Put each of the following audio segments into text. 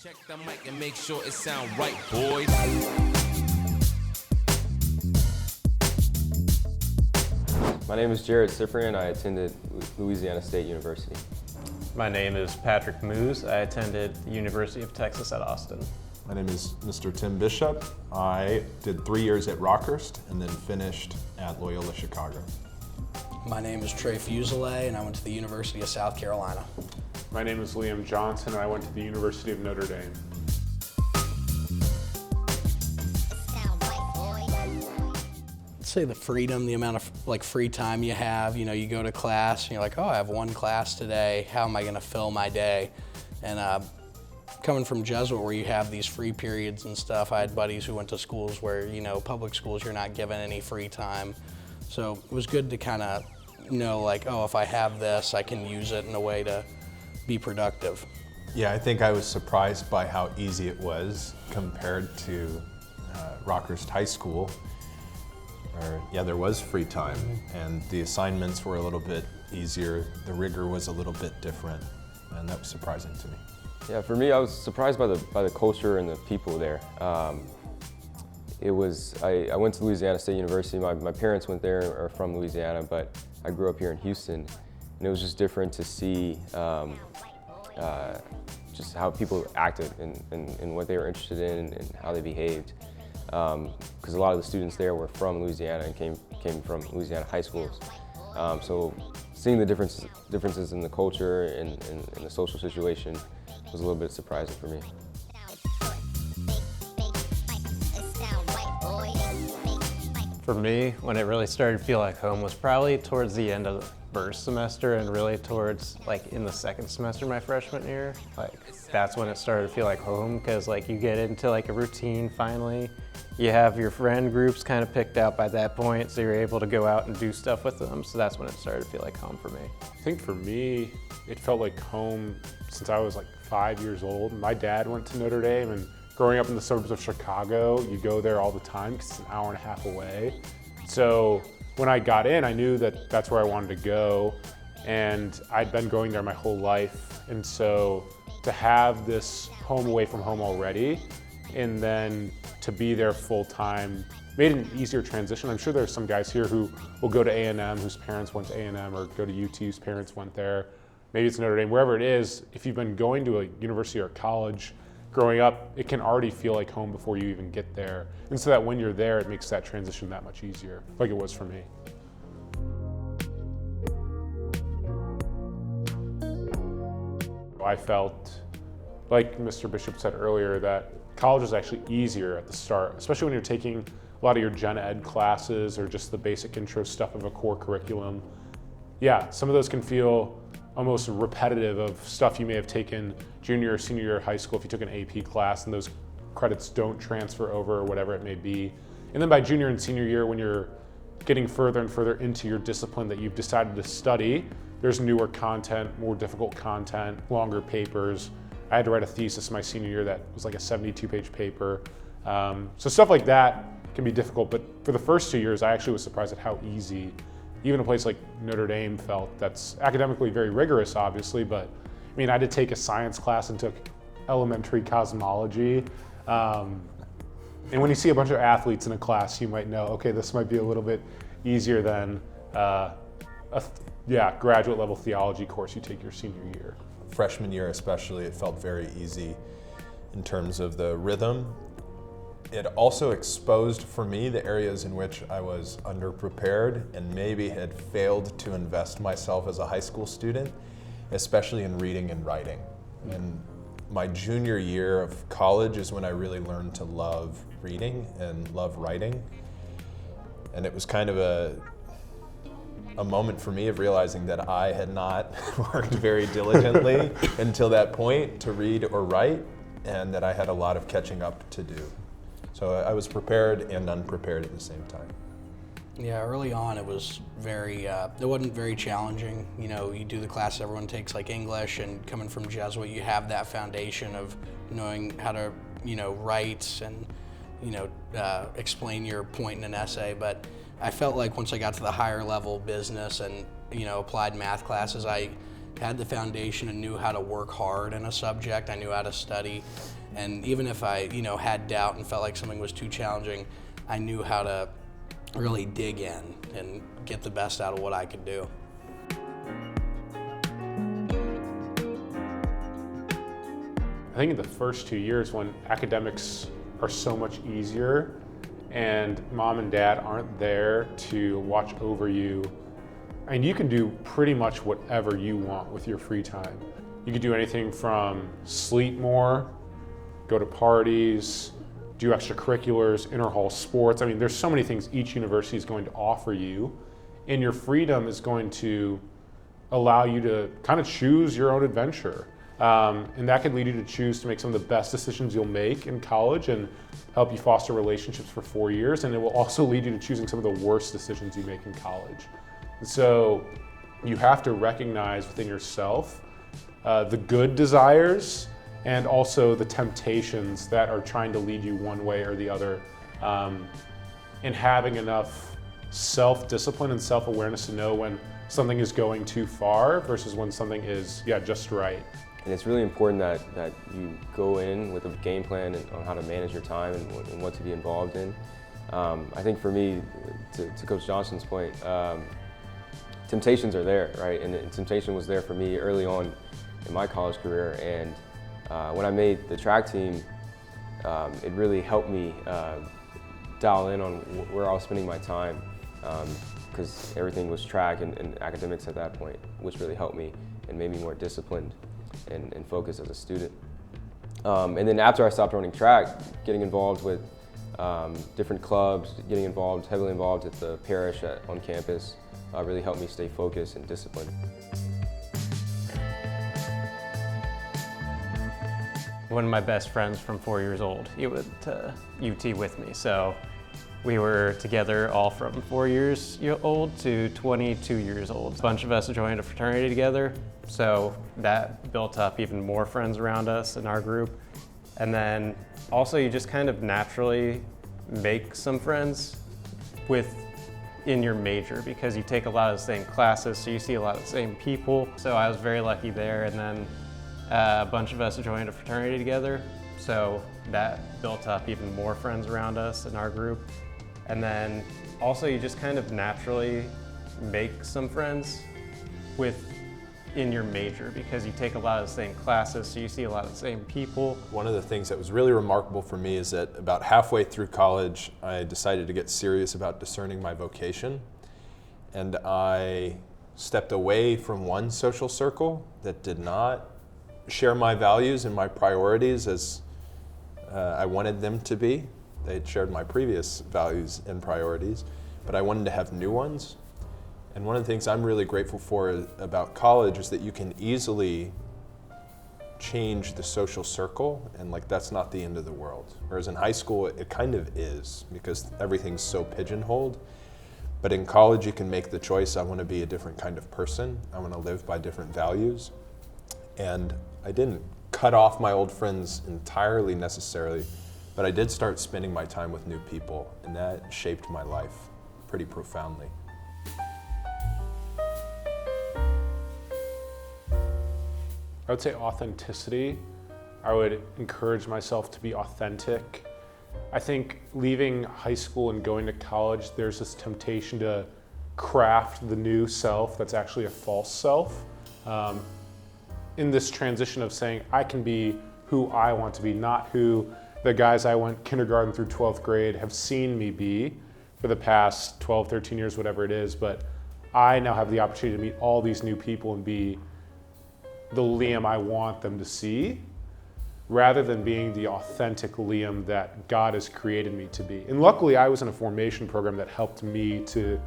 Check the mic and make sure it sound right, boys. My name is Jared Cyprian. I attended Louisiana State University. My name is Patrick Moose. I attended the University of Texas at Austin. My name is Mr. Tim Bishop. I did 3 years at Rockhurst and then finished at Loyola Chicago. My name is Trey Fuselier, and I went to the University of South Carolina. My name is Liam Johnson, and I went to the University of Notre Dame. I'd say the freedom, the amount of free time you have. You know, you go to class and you're like, oh, I have one class today. How am I going to fill my day? And coming from Jesuit, where you have these free periods and stuff, I had buddies who went to schools where, you know, public schools, you're not given any free time. So it was good to kind of know, like, oh, if I have this, I can use it in a way to be productive. Yeah, I think I was surprised by how easy it was compared to Rockhurst High School, where, yeah, there was free time, and the assignments were a little bit easier, the rigor was a little bit different, and that was surprising to me. Yeah, for me, I was surprised by the culture and the people there. I went to Louisiana State University. My parents went there, are from Louisiana, but I grew up here in Houston, and it was just different to see just how people acted and what they were interested in and how they behaved. Because a lot of the students there were from Louisiana and came from Louisiana high schools. So seeing the differences in the culture and the social situation was a little bit surprising for me. For me, when it really started to feel like home was probably towards the end of the first semester and really towards in the second semester my freshman year. That's when it started to feel like home, because you get into a routine finally. You have your friend groups kind of picked out by that point, so you're able to go out and do stuff with them. So that's when it started to feel like home for me. I think for me, it felt like home since I was 5 years old. My dad went to Notre Dame, and growing up in the suburbs of Chicago, you go there all the time because it's an hour and a half away. So when I got in, I knew that that's where I wanted to go, and I'd been going there my whole life. And so to have this home away from home already, and then to be there full time, made an easier transition. I'm sure there's some guys here who will go to A&M whose parents went to A&M, or go to UT whose parents went there. Maybe it's Notre Dame, wherever it is. If you've been going to a university or college growing up, it can already feel like home before you even get there. And so that when you're there, it makes that transition that much easier, like it was for me. I felt, like Mr. Bishop said earlier, that college is actually easier at the start, especially when you're taking a lot of your gen ed classes or just the basic intro stuff of a core curriculum. Yeah, some of those can feel almost repetitive of stuff you may have taken junior or senior year of high school if you took an AP class and those credits don't transfer over or whatever it may be. And then by junior and senior year, when you're getting further and further into your discipline that you've decided to study, there's newer content, more difficult content, longer papers. I had to write a thesis my senior year that was a 72-page paper. So stuff like that can be difficult, but for the first 2 years, I actually was surprised at how easy even a place like Notre Dame felt. That's academically very rigorous, obviously, but I mean, I had to take a science class and took elementary cosmology. And when you see a bunch of athletes in a class, you might know, okay, this might be a little bit easier than a graduate level theology course you take your senior year. Freshman year especially, it felt very easy in terms of the rhythm. It also exposed for me the areas in which I was underprepared and maybe had failed to invest myself as a high school student, especially in reading and writing. And my junior year of college is when I really learned to love reading and love writing. And it was kind of a moment for me of realizing that I had not worked very diligently until that point to read or write, and that I had a lot of catching up to do. So I was prepared and unprepared at the same time. Yeah, early on it was it wasn't very challenging. You know, you do the class everyone takes English, and coming from Jesuit, you have that foundation of knowing how to, write and, explain your point in an essay. But I felt like once I got to the higher level business and, applied math classes, I had the foundation and knew how to work hard in a subject. I knew how to study. And even if I, had doubt and felt like something was too challenging, I knew how to really dig in and get the best out of what I could do. I think in the first 2 years when academics are so much easier and mom and dad aren't there to watch over you, and you can do pretty much whatever you want with your free time. You could do anything from sleep more, go to parties, do extracurriculars, inter-hall sports. I mean, there's so many things each university is going to offer you, and your freedom is going to allow you to kind of choose your own adventure. And that could lead you to choose to make some of the best decisions you'll make in college and help you foster relationships for 4 years. And it will also lead you to choosing some of the worst decisions you make in college. And so you have to recognize within yourself the good desires and also the temptations that are trying to lead you one way or the other. And having enough self-discipline and self-awareness to know when something is going too far versus when something is, just right. And it's really important that you go in with a game plan on how to manage your time and what to be involved in. I think for me, to Coach Johnson's point, temptations are there, right? And temptation was there for me early on in my college career. And when I made the track team, it really helped me dial in on where I was spending my time, because everything was track and academics at that point, which really helped me and made me more disciplined and focused as a student. And then after I stopped running track, getting involved with different clubs, getting heavily involved at the parish on campus, really helped me stay focused and disciplined. One of my best friends from 4 years old, he went to UT with me, so we were together all from 4 years old to 22 years old. A bunch of us joined a fraternity together, so that built up even more friends around us in our group. And then also you just kind of naturally make some friends in your major because you take a lot of the same classes, so you see a lot of the same people. So I was very lucky there, and then a bunch of us joined a fraternity together, so that built up even more friends around us in our group. And then also you just kind of naturally make some friends in your major because you take a lot of the same classes, so you see a lot of the same people. One of the things that was really remarkable for me is that about halfway through college, I decided to get serious about discerning my vocation. And I stepped away from one social circle that did not share my values and my priorities as I wanted them to be. They had shared my previous values and priorities, but I wanted to have new ones. And one of the things I'm really grateful for about college is that you can easily change the social circle, and that's not the end of the world. Whereas in high school, it kind of is, because everything's so pigeonholed. But in college, you can make the choice, I want to be a different kind of person. I want to live by different values. And I didn't cut off my old friends entirely necessarily, but I did start spending my time with new people, and that shaped my life pretty profoundly. I would say authenticity. I would encourage myself to be authentic. I think leaving high school and going to college, there's this temptation to craft the new self that's actually a false self. In this transition of saying, I can be who I want to be, not who the guys I went kindergarten through 12th grade have seen me be for the past 12, 13 years, whatever it is, but I now have the opportunity to meet all these new people and be the Liam I want them to see, rather than being the authentic Liam that God has created me to be. And luckily, I was in a formation program that helped me to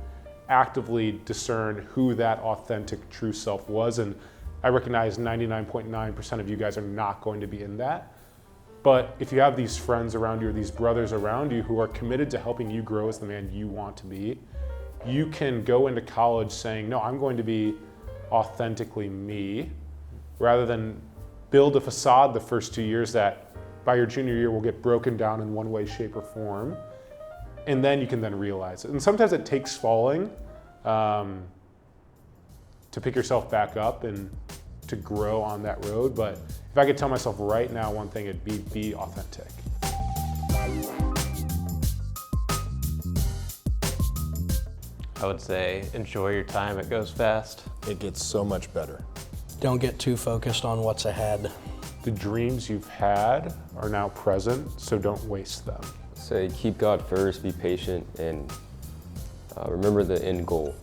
actively discern who that authentic true self was. And I recognize 99.9% of you guys are not going to be in that. But if you have these friends around you or these brothers around you who are committed to helping you grow as the man you want to be, you can go into college saying, no, I'm going to be authentically me, rather than build a facade the first 2 years that by your junior year will get broken down in one way, shape, or form. And then you can then realize it. And sometimes it takes falling to pick yourself back up and to grow on that road. But if I could tell myself right now one thing, it'd be authentic. I would say enjoy your time, it goes fast. It gets so much better. Don't get too focused on what's ahead. The dreams you've had are now present, so don't waste them. Say keep God first, be patient, and remember the end goal.